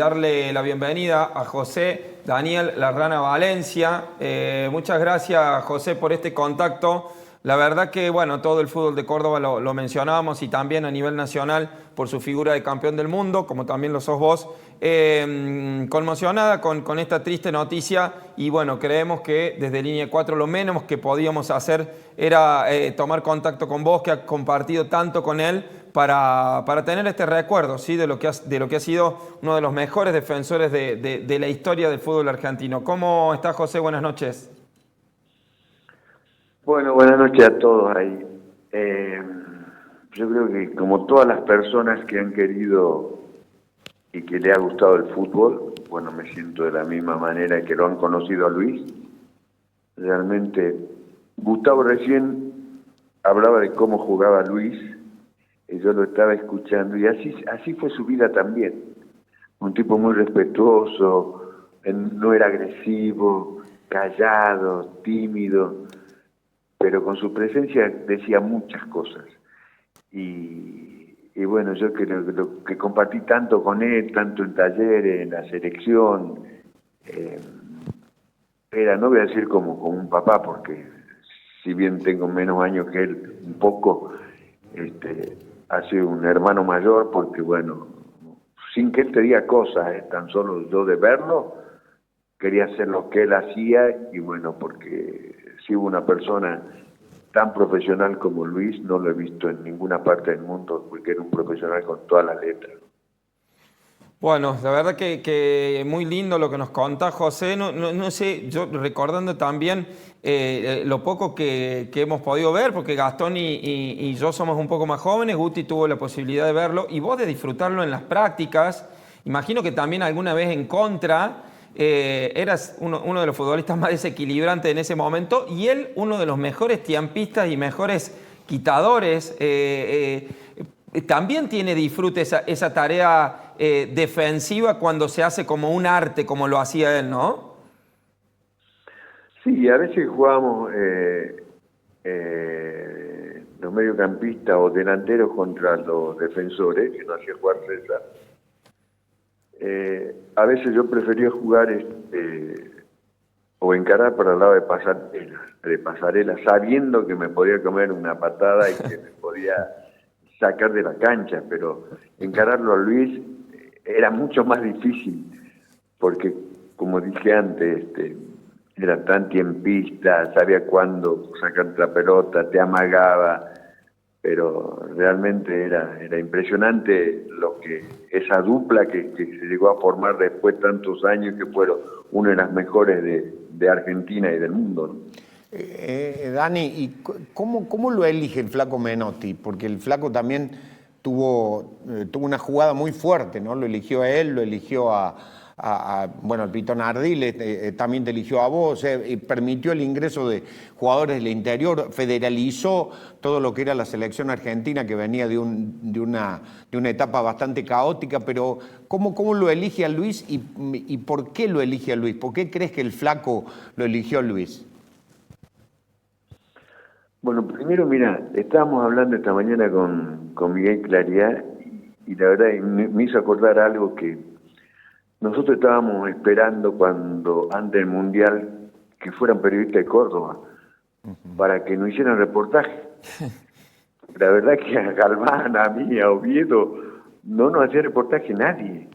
Darle la bienvenida a José Daniel Larrana Valencia. Muchas gracias, José, por este contacto. La verdad que, bueno, todo el fútbol de Córdoba lo mencionábamos y también a nivel nacional por su figura de campeón del mundo, como también lo sos vos. Conmocionada con esta triste noticia y, bueno, creemos que desde Línea 4 lo menos que podíamos hacer era tomar contacto con vos, que has compartido tanto con él, para tener este recuerdo, ¿sí? de lo que ha sido uno de los mejores defensores de la historia del fútbol argentino. ¿Cómo está, José? Buenas noches. Bueno, buenas noches a todos ahí. Yo creo que como todas las personas que han querido y que le ha gustado el fútbol, bueno, me siento de la misma manera que lo han conocido a Luis. Realmente, Gustavo recién hablaba de cómo jugaba Luis, y yo lo estaba escuchando, y así fue su vida también. Un tipo muy respetuoso, no era agresivo, callado, tímido, pero con su presencia decía muchas cosas. Y bueno, yo lo que compartí tanto con él, tanto en talleres, en la selección, era, no voy a decir como un papá, porque si bien tengo menos años que él, un poco, ha sido un hermano mayor, porque bueno, sin que él te diga cosas, tan solo yo de verlo, quería hacer lo que él hacía, y bueno, porque si hubo una persona tan profesional como Luis, no lo he visto en ninguna parte del mundo, porque era un profesional con todas las letras. Bueno, la verdad que muy lindo lo que nos contás, José. No sé, yo recordando también lo poco que hemos podido ver, porque Gastón y yo somos un poco más jóvenes, Guti tuvo la posibilidad de verlo y vos de disfrutarlo en las prácticas. Imagino que también alguna vez en contra eras uno de los futbolistas más desequilibrantes en ese momento y él uno de los mejores tiempistas y mejores quitadores. También tiene disfrute esa tarea defensiva cuando se hace como un arte, como lo hacía él, ¿no? Sí, a veces jugábamos los mediocampistas o delanteros contra los defensores, que no hacía jugar César. A veces yo prefería jugar o encarar para el lado de pasarela, sabiendo que me podía comer una patada y que me podía sacar de la cancha, pero encararlo a Luis era mucho más difícil, porque como dije antes, era tan tiempista, sabía cuándo sacar la pelota, te amagaba, pero realmente era impresionante esa dupla que se llegó a formar después de tantos años, que fueron una de las mejores de Argentina y del mundo, ¿no? Dani, ¿y cómo lo elige el Flaco Menotti? Porque el Flaco también tuvo una jugada muy fuerte, ¿no? Lo eligió a él, lo eligió bueno, el Pitón Ardil también te eligió a vos, y permitió el ingreso de jugadores del interior, federalizó todo lo que era la selección argentina, que venía de una etapa bastante caótica, pero ¿cómo lo elige a Luis y por qué lo elige a Luis? ¿Por qué crees que el Flaco lo eligió a Luis? Bueno, primero, mira, estábamos hablando esta mañana con Miguel Claridad, y la verdad me hizo acordar algo que nosotros estábamos esperando antes del Mundial, que fueran periodistas de Córdoba, para que nos hicieran reportaje. La verdad que a Galván, a mí, a Oviedo, no nos hacía reportaje nadie.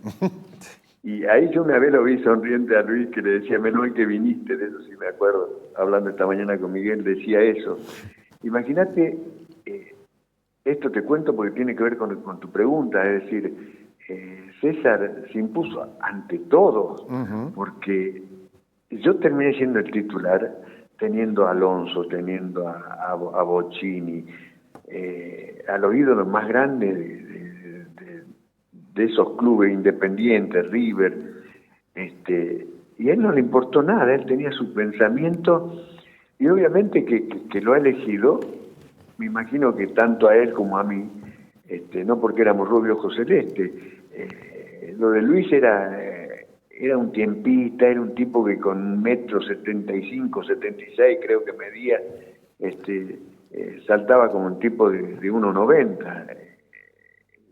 Y ahí yo una vez lo vi sonriente a Luis, que le decía, menos mal que viniste, de eso sí me acuerdo, hablando esta mañana con Miguel, decía eso. Imagínate, esto te cuento porque tiene que ver con tu pregunta, es decir, César se impuso ante todos, porque yo terminé siendo el titular, teniendo a Alonso, teniendo a Bocini, a los ídolos más grandes de esos clubes independientes, River, y a él no le importó nada, él tenía su pensamiento, y obviamente que lo ha elegido, me imagino que tanto a él como a mí, no porque éramos rubios ojos celestes, lo de Luis era un tiempista, era un tipo que con 1,75 m, 76 creo que medía, saltaba como un tipo de 1,90 m.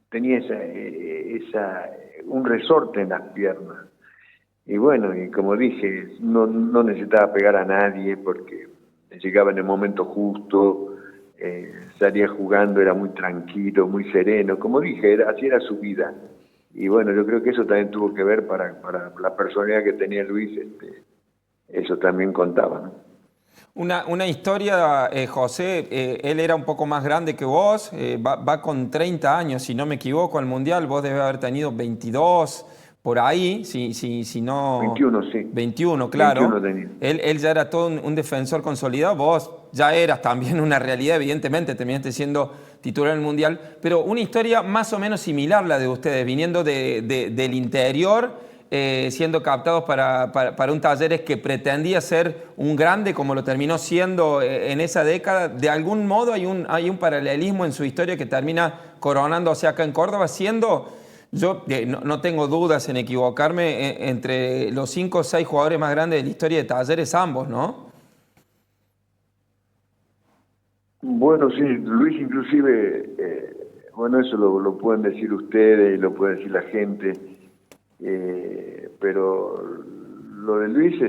Tenía esa un resorte en las piernas. Y bueno, y como dije, no necesitaba pegar a nadie porque llegaba en el momento justo, salía jugando, era muy tranquilo, muy sereno. Como dije, así era su vida. Y bueno, yo creo que eso también tuvo que ver para la personalidad que tenía Luis, eso también contaba, ¿no? Una historia, José, él era un poco más grande que vos, va con 30 años, si no me equivoco, al Mundial, vos debes haber tenido 22, por ahí, si no... 21, sí. 21, claro. 21 tenía. Él ya era todo un defensor consolidado, vos ya eras también una realidad, evidentemente, terminaste siendo titular en el Mundial, pero una historia más o menos similar la de ustedes, viniendo del interior, siendo captados para un Talleres que pretendía ser un grande como lo terminó siendo en esa década. De algún modo hay un paralelismo en su historia que termina coronándose acá en Córdoba, siendo, yo no tengo dudas en equivocarme, entre los 5 o 6 jugadores más grandes de la historia de Talleres ambos, ¿no? Bueno, sí, Luis inclusive, bueno, eso lo pueden decir ustedes y lo puede decir la gente. Pero lo de Luis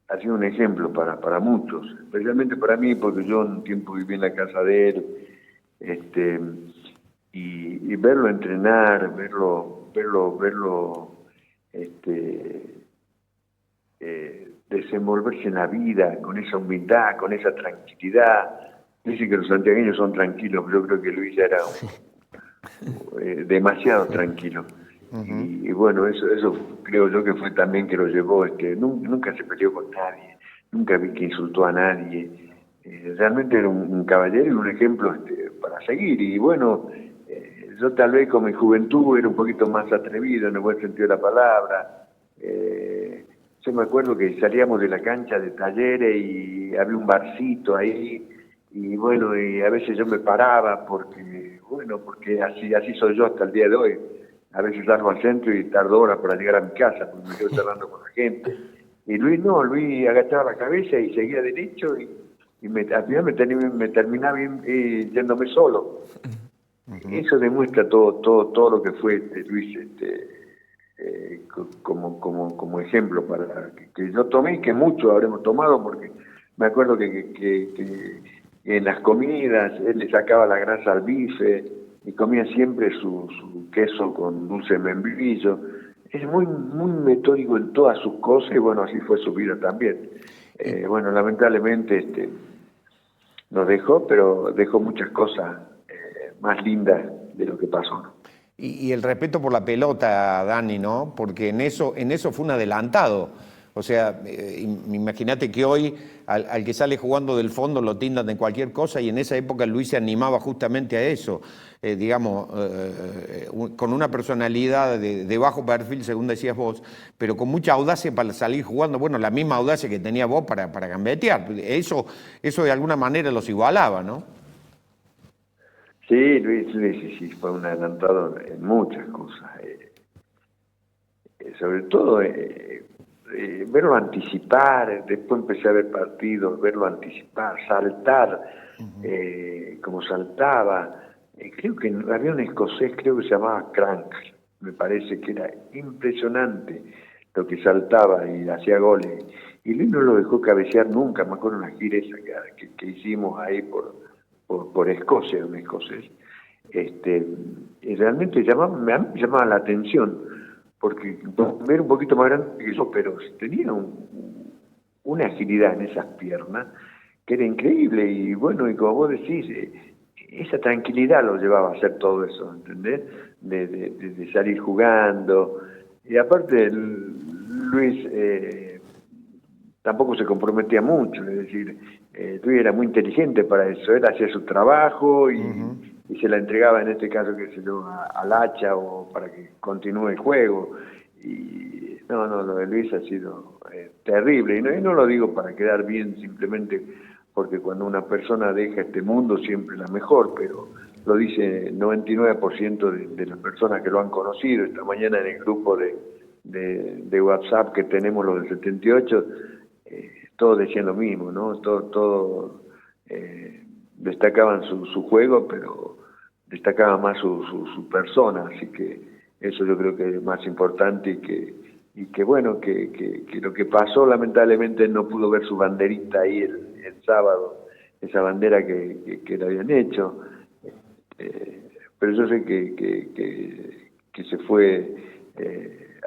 ha sido un ejemplo para muchos, especialmente para mí, porque yo un tiempo viví en la casa de él, y verlo entrenar, verlo desenvolverse en la vida con esa humildad, con esa tranquilidad. Dicen que los santiagueños son tranquilos, pero yo creo que Luis ya era demasiado tranquilo. Y bueno, eso creo yo que fue también que lo llevó, nunca se peleó con nadie, nunca vi que insultó a nadie, realmente era un caballero y un ejemplo para seguir. Y bueno, yo tal vez con mi juventud era un poquito más atrevido en el buen sentido de la palabra. Yo me acuerdo que salíamos de la cancha de Talleres y había un barcito ahí, y bueno, y a veces yo me paraba porque así soy yo hasta el día de hoy. A veces salgo al centro y tardo horas para llegar a mi casa, porque me quedo charlando con la gente. Y Luis no, Luis agachaba la cabeza y seguía derecho, y al final me terminaba yéndome solo. Eso demuestra todo lo que fue Luis, como ejemplo para que yo tomé y que muchos habremos tomado, porque me acuerdo que en las comidas él le sacaba la grasa al bife y comía siempre su queso con dulce de membrillo. Es muy metódico en todas sus cosas, y bueno, así fue su vida también. Bueno, lamentablemente nos dejó, pero dejó muchas cosas más lindas de lo que pasó, ¿no? Y el respeto por la pelota, Dani, ¿no? Porque en eso fue un adelantado. O sea, imagínate que hoy al que sale jugando del fondo lo tildan de cualquier cosa, y en esa época Luis se animaba justamente a eso, con una personalidad de bajo perfil, según decías vos, pero con mucha audacia para salir jugando, bueno, la misma audacia que tenía vos para gambetear. Eso de alguna manera los igualaba, ¿no? Sí, Luis sí, fue un adelantado en muchas cosas. Sobre todo verlo anticipar, después empecé a ver partidos, verlo anticipar, saltar, como saltaba. Creo que había un escocés, creo que se llamaba Crank, me parece que era impresionante lo que saltaba y hacía goles. Y Luis no lo dejó cabecear nunca, me acuerdo una gira esa que hicimos ahí por Escocia, un escocés. Y realmente me llamaba la atención, porque era un poquito más grande que yo, pero tenía una agilidad en esas piernas que era increíble. Y bueno, y como vos decís, esa tranquilidad lo llevaba a hacer todo eso, ¿entendés? De salir jugando. Y aparte, Luis tampoco se comprometía mucho, es decir, Luis era muy inteligente para eso, él hacía su trabajo y se la entregaba, en este caso, qué sé yo, al hacha, o para que continúe el juego. Y no, lo de Luis ha sido terrible, y no lo digo para quedar bien, simplemente porque cuando una persona deja este mundo siempre es la mejor, pero lo dice el 99% de las personas que lo han conocido. Esta mañana en el grupo de WhatsApp que tenemos, los del 78, todos decían lo mismo, ¿no? Todos destacaban su juego, pero destacaba más su persona. Así que Eso yo creo que es más importante y que bueno, que lo que pasó, lamentablemente él no pudo ver su banderita ahí el sábado, esa bandera que le habían hecho. Pero yo sé que se fue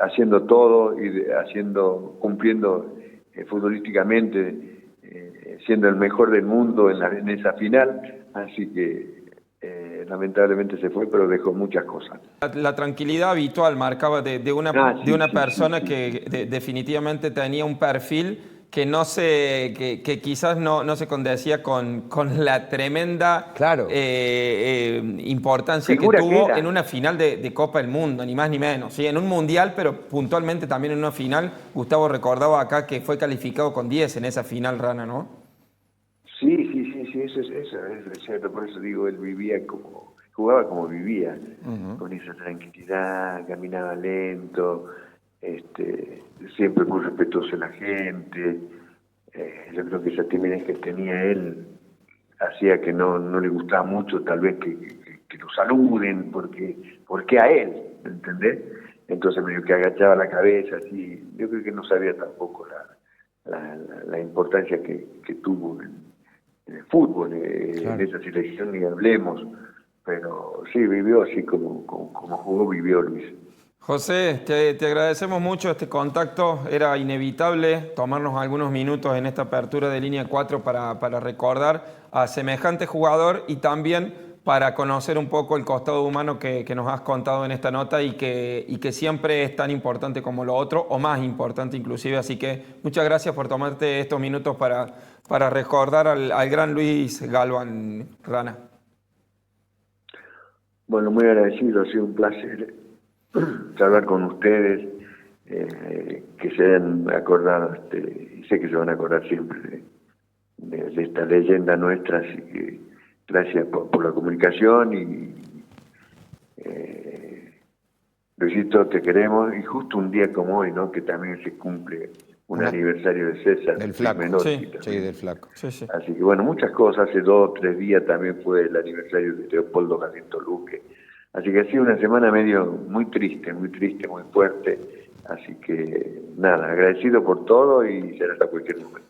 haciendo todo y cumpliendo futbolísticamente, siendo el mejor del mundo en esa final, así que lamentablemente se fue, pero dejó muchas cosas. La tranquilidad habitual marcaba de una persona que definitivamente tenía un perfil que que quizás no se condecía con la tremenda Claro. importancia Figura que tuvo que era. en una final de Copa del Mundo, ni más ni menos. ¿Sí? En un mundial, pero puntualmente también en una final. Gustavo recordaba acá que fue calificado con 10 en esa final, Rana, ¿no? Sí, eso es cierto, por eso digo, él jugaba como vivía, con esa tranquilidad, caminaba lento, siempre muy respetuoso de la gente. Yo creo que esa timidez que tenía él hacía que no le gustaba mucho tal vez que lo saluden, porque a él, ¿entendés? Entonces medio que agachaba la cabeza, así. Yo creo que no sabía tampoco la importancia que tuvo en el fútbol, Claro. en esa selección ni hablemos, pero sí, vivió así como jugó, vivió Luis. José, te agradecemos mucho este contacto. Era inevitable tomarnos algunos minutos en esta apertura de línea 4 para recordar a semejante jugador y también para conocer un poco el costado humano que nos has contado en esta nota y que siempre es tan importante como lo otro, o más importante inclusive. Así que muchas gracias por tomarte estos minutos para recordar al gran Luis Galván, Rana. Bueno, muy agradecido, ha sido un placer hablar con ustedes, que se hayan acordado, y sé que se van a acordar siempre de esta leyenda nuestra, así que gracias por la comunicación y Luisito, te queremos, y justo un día como hoy, ¿no? Que también se cumple un aniversario de César, Del Flaco. Sí, Sí, del Flaco. Sí, sí. Así que bueno, muchas cosas. Hace 2 o 3 días también fue el aniversario de Leopoldo Jacinto Luque. Así que ha sido una semana muy triste, muy fuerte. Así que nada, agradecido por todo y será hasta cualquier momento.